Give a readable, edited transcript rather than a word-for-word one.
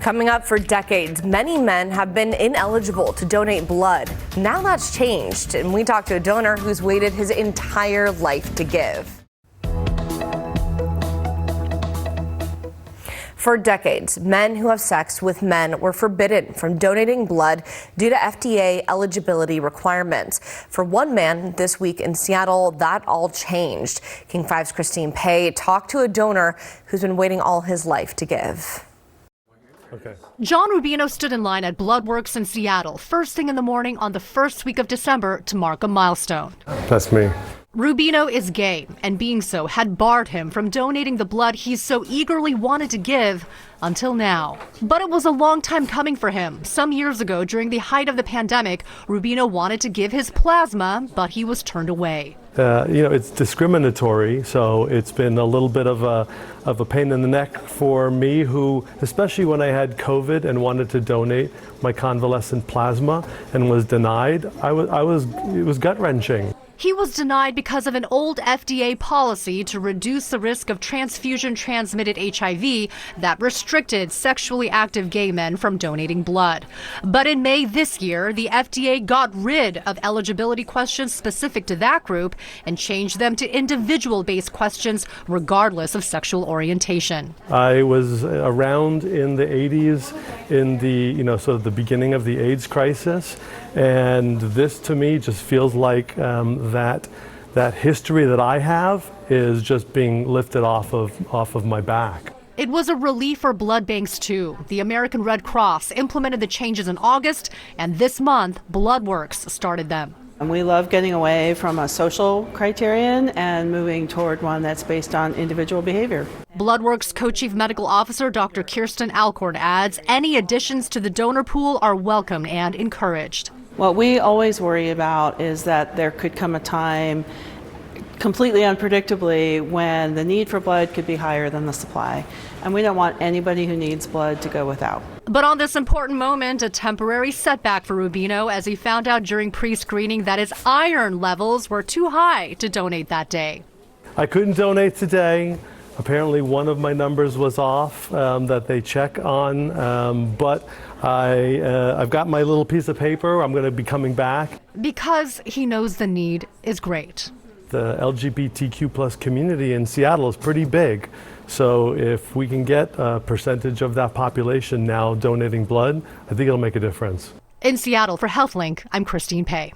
Coming up, for decades, many men have been ineligible to donate blood. Now that's changed, and we talked to a donor who's waited his entire life to give. For decades, men who have sex with men were forbidden from donating blood due to FDA eligibility requirements. For one man this week in Seattle, that all changed. King 5's Christine Pei talked to a donor who's been waiting all his life to give. Okay. John Rubino stood in line at Bloodworks in Seattle first thing in the morning on the first week of December to mark a milestone. That's me. Rubino is gay, and being so had barred him from donating the blood he so eagerly wanted to give until now. But it was a long time coming for him. Some years ago, during the height of the pandemic, Rubino wanted to give his plasma, but he was turned away. It's discriminatory, so it's been a little bit of a pain in the neck for me, who, especially when I had COVID and wanted to donate my convalescent plasma and was denied, it was gut-wrenching. He was denied because of an old FDA policy to reduce the risk of transfusion-transmitted HIV that restricted sexually active gay men from donating blood. But in May this year, the FDA got rid of eligibility questions specific to that group and changed them to individual-based questions regardless of sexual orientation. I was around in the 80s in the, sort of the beginning of the AIDS crisis, and this to me just feels like that history that I have is just being lifted off of my back. It was a relief for blood banks too. The American Red Cross implemented the changes in August, and this month, Bloodworks started them. And we love getting away from a social criterion and moving toward one that's based on individual behavior. Bloodworks co-chief medical officer Dr. Kirsten Alcorn adds any additions to the donor pool are welcome and encouraged. What we always worry about is that there could come a time, completely unpredictably, when the need for blood could be higher than the supply. And we don't want anybody who needs blood to go without. But on this important moment, a temporary setback for Rubino as he found out during pre-screening that his iron levels were too high to donate that day. I couldn't donate today. Apparently one of my numbers was off that they check on, but I've got my little piece of paper. I'm going to be coming back. Because he knows the need is great. The LGBTQ plus community in Seattle is pretty big. So if we can get a percentage of that population now donating blood, I think it'll make a difference. In Seattle, for HealthLink, I'm Christine Pei.